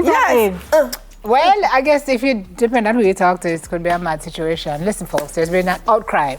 Yes. Well, I guess if you depend on who you talk to, it could be a mad situation. Listen, folks, there's been an outcry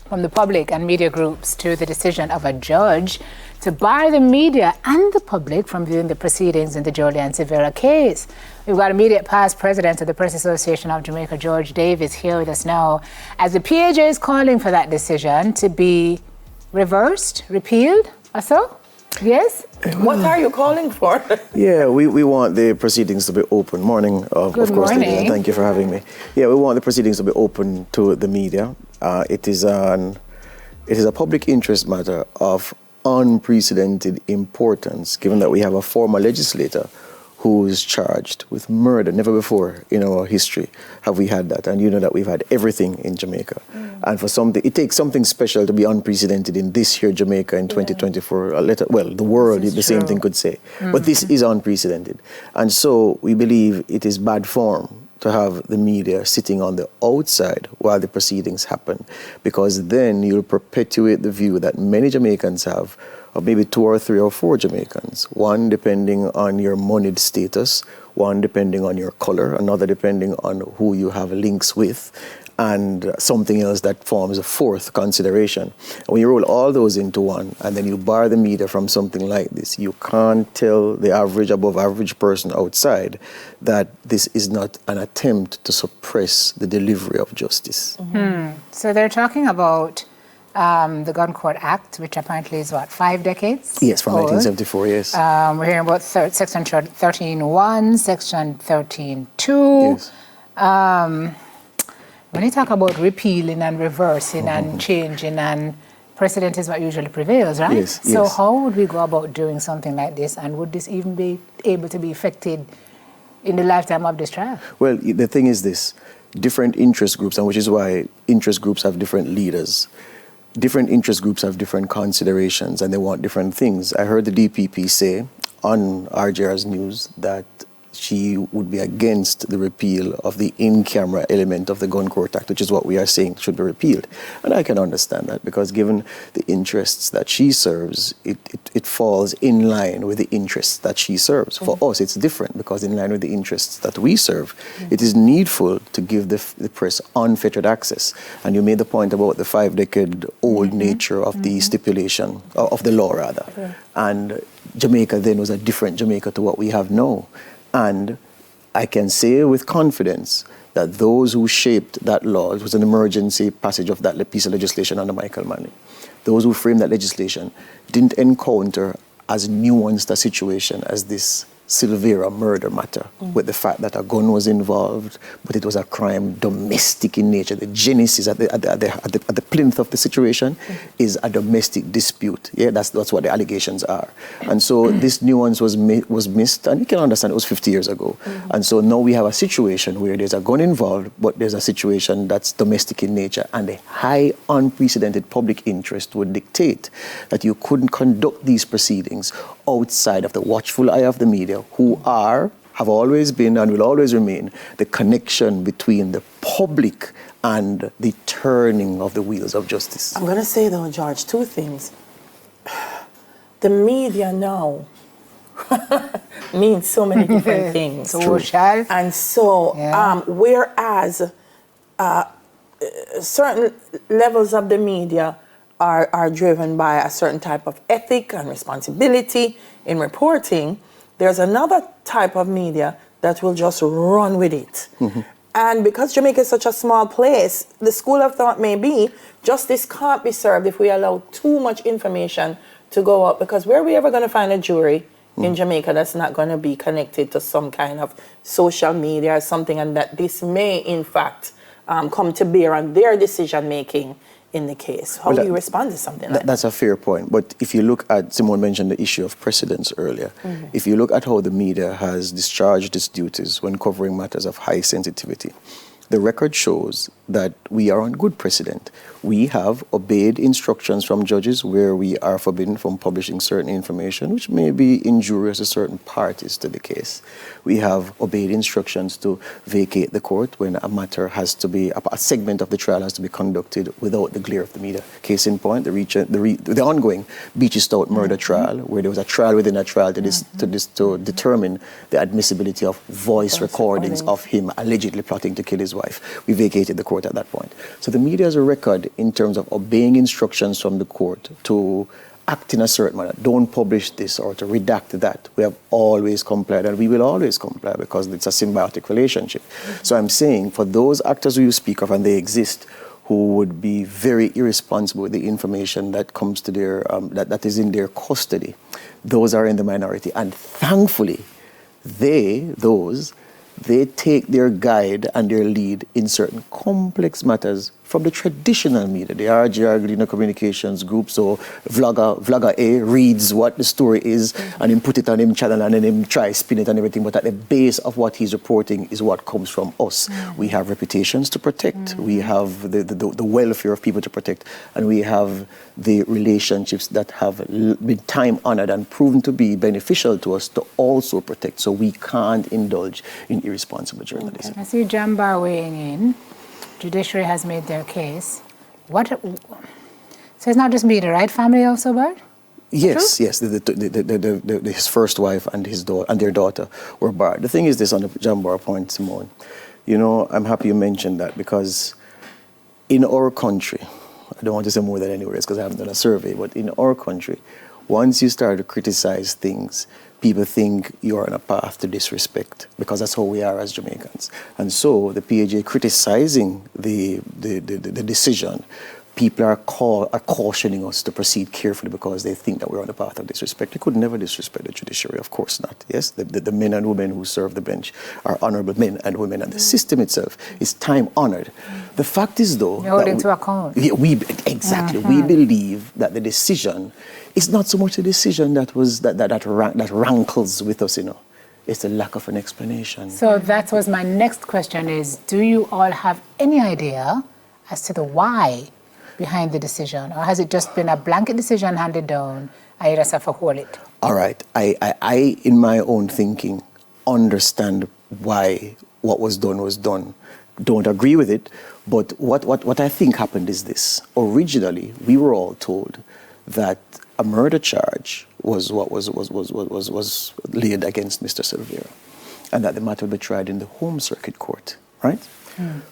from the public and media groups to the decision of a judge to bar the media and the public from viewing the proceedings in the Julian Severa case. We've got immediate past president of the Press Association of Jamaica, George Davis, here with us now, as the PAJ is calling for that decision to be reversed, repealed, or so? Yes? What are you calling for? Yeah, we want the proceedings to be open. Morning, of course, morning. Lydia, thank you for having me. Yeah, we want the proceedings to be open to the media. It is a public interest matter of unprecedented importance, given that we have a former legislator who is charged with murder. Never before in our history have we had that. And you know that we've had everything in Jamaica. And for something, it takes something special to be unprecedented in this here Jamaica in 2024. The world, the same thing could say. But this is unprecedented. And so we believe it is bad form to have the media sitting on the outside while the proceedings happen, because then you'll perpetuate the view that many Jamaicans have of maybe 2 or 3 or 4 Jamaicans, one depending on your moneyed status, one depending on your color, another depending on who you have links with, and something else that forms a fourth consideration. And when you roll all those into one, and then you bar the media from something like this, you can't tell the average, above average person outside that this is not an attempt to suppress the delivery of justice. So they're talking about the Gun Court Act, which apparently is, 5 decades? Yes, from old. 1974, yes. We're hearing about Section 13.1, Section 13.2. Yes. When you talk about repealing and reversing and changing, and precedent is what usually prevails, right? Yes, so yes. how would we go about doing something like this, and would this even be able to be effected in the lifetime of this trial? Well, the thing is this, different interest groups, and which is why interest groups have different leaders. Different interest groups have different considerations and they want different things. I heard the DPP say on RJR's news that she would be against the repeal of the in-camera element of the Gun Court Act, which is what we are saying should be repealed. And I can understand that, because given the interests that she serves, it falls in line with the interests that she serves. For us, it's different, because in line with the interests that we serve, it is needful to give the press unfettered access. And you made the point about the 5-decade-old nature of the stipulation, of the law rather. And Jamaica then was a different Jamaica to what we have now. And I can say with confidence that those who shaped that law, it was an emergency passage of that piece of legislation under Michael Manley, those who framed that legislation didn't encounter as nuanced a situation as this Silvera murder matter, with the fact that a gun was involved, but it was a crime domestic in nature. The genesis at the plinth of the situation is a domestic dispute. Yeah, that's what the allegations are. And so this nuance was missed, and you can understand it was 50 years ago. And so now we have a situation where there's a gun involved, but there's a situation that's domestic in nature, and the high unprecedented public interest would dictate that you couldn't conduct these proceedings outside of the watchful eye of the media, who have always been and will always remain the connection between the public and the turning of the wheels of justice. I'm going to say, though, George, 2 things. The media now means so many different things. Social. And so, whereas certain levels of the media are driven by a certain type of ethic and responsibility in reporting, there's another type of media that will just run with it. And because Jamaica is such a small place, the school of thought may be justice can't be served if we allow too much information to go out, because where are we ever going to find a jury in Jamaica that's not going to be connected to some kind of social media or something, and that this may in fact come to bear on their decision making in the case? How do you respond to something like that? That's a fair point. But if you look at, Simone mentioned the issue of precedence earlier. If you look at how the media has discharged its duties when covering matters of high sensitivity, the record shows that we are on good precedent. We have obeyed instructions from judges where we are forbidden from publishing certain information which may be injurious to certain parties to the case. We have obeyed instructions to vacate the court when a matter has to be, a segment of the trial has to be conducted without the glare of the media. Case in point, the ongoing Beachy Stout murder trial, where there was a trial within a trial to determine the admissibility of voice recordings of him allegedly plotting to kill his wife. We vacated the court at that point. So the media has a record in terms of obeying instructions from the court to act in a certain manner. Don't publish this or to redact that. We have always complied, and we will always comply because it's a symbiotic relationship. So I'm saying for those actors who you speak of, and they exist, who would be very irresponsible with the information that comes to their that is in their custody, those are in the minority. And thankfully, they take their guide and their lead in certain complex matters from the traditional media, the RG communications group. So vlogger A reads what the story is and then put it on him channel and then him try spin it and everything. But at the base of what he's reporting is what comes from us. We have reputations to protect. We have the welfare of people to protect. And we have the relationships that have been time honored and proven to be beneficial to us to also protect. So we can't indulge in irresponsible journalism. I see Jamba weighing in. Judiciary has made their case. So it's not just media, right? Family also, Bert? Yes, yes. His first wife and their daughter were barred. The thing is this on the Jambar point, Simone. You know, I'm happy you mentioned that because in our country, I don't want to say more than anywhere else because I haven't done a survey, but in our country, once you start to criticize things, people think you're on a path to disrespect because that's how we are as Jamaicans. And so the PAJ criticizing the decision, people are cautioning us to proceed carefully because they think that we're on the path of disrespect. We could never disrespect the judiciary, of course not. Yes, the men and women who serve the bench are honorable men and women, and the system itself is time honored. The fact is, though, you're holding to account. We believe that the decision is not so much a decision that rankles with us, you know. It's a lack of an explanation. So that was my next question: is do you all have any idea as to the why behind the decision, or has it just been a blanket decision handed down and you just have to hold it? All right. I in my own thinking, understand why what was done. Don't agree with it, but what I think happened is this. Originally, we were all told that a murder charge was what was laid against Mr. Silveira, and that the matter would be tried in the Home Circuit Court, right?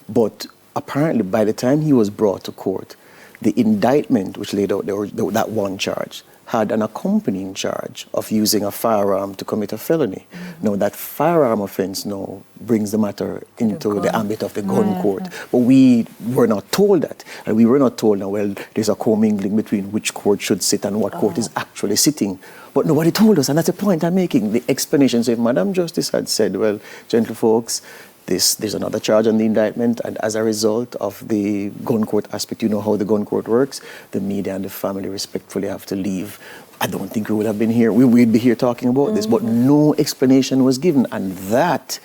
But apparently, by the time he was brought to court, the indictment which laid out that one charge had an accompanying charge of using a firearm to commit a felony. Now, that firearm offense now brings the matter into the ambit of the gun court. But we were not told that. And we were not told, now, well, there's a commingling between which court should sit and what court is actually sitting. But nobody told us, and that's the point I'm making. The explanation, so if Madam Justice had said, well, gentle folks, there's another charge on the indictment, and as a result of the gun court aspect, you know how the gun court works, the media and the family respectfully have to leave. I don't think we would have been here. We'd be here talking about this, but no explanation was given, and that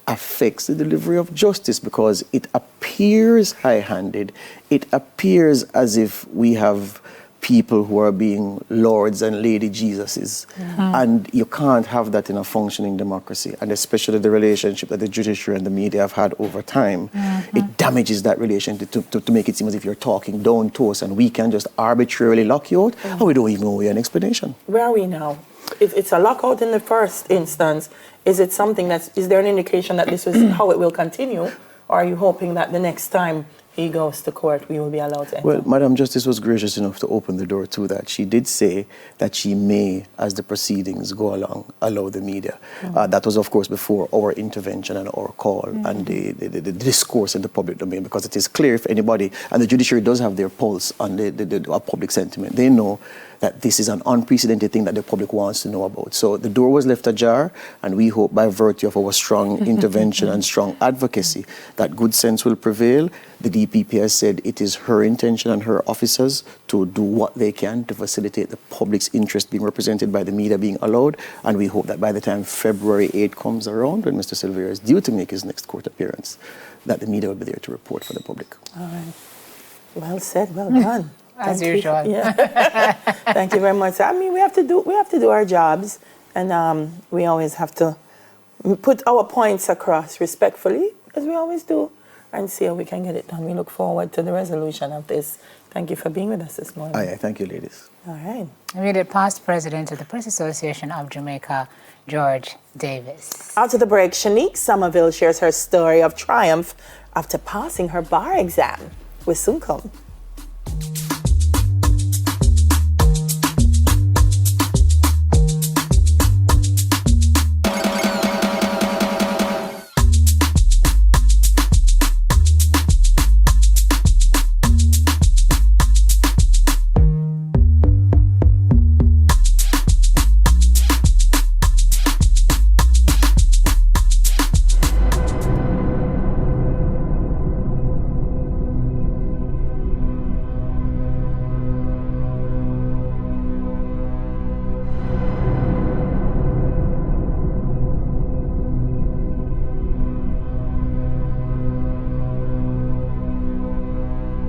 affects the delivery of justice because it appears high-handed. It appears as if we have people who are being lords and lady Jesuses. And you can't have that in a functioning democracy, and especially the relationship that the judiciary and the media have had over time. It damages that relationship to make it seem as if you're talking down to us and we can just arbitrarily lock you out and we don't even owe you an explanation. Where are we now? It's a lockout in the first instance. Is it something is there an indication that this is how it will continue? Or are you hoping that the next time he goes to court, we will be allowed to enter? Well, Madam Justice was gracious enough to open the door to that. She did say that she may, as the proceedings go along, allow the media. That was, of course, before our intervention and our call and the discourse in the public domain, because it is clear if anybody, and the judiciary does have their pulse on the public sentiment, they know that this is an unprecedented thing that the public wants to know about. So the door was left ajar, and we hope by virtue of our strong intervention and strong advocacy that good sense will prevail. The DPP has said it is her intention and her officers to do what they can to facilitate the public's interest being represented by the media being allowed, and we hope that by the time February 8 comes around, when Mr. Silvera is due to make his next court appearance, that the media will be there to report for the public. All right. Well said, well done. As Thank you. usual. Yeah. Thank you very much. I mean, we have to do our jobs, and we always have to put our points across respectfully, as we always do, and see how we can get it done. We look forward to the resolution of this. Thank you for being with us this morning. Aye, thank you, ladies. All right. Immediate past president of the Press Association of Jamaica, George Davis. After the break, Shanique Somerville shares her story of triumph after passing her bar exam. We'll soon come.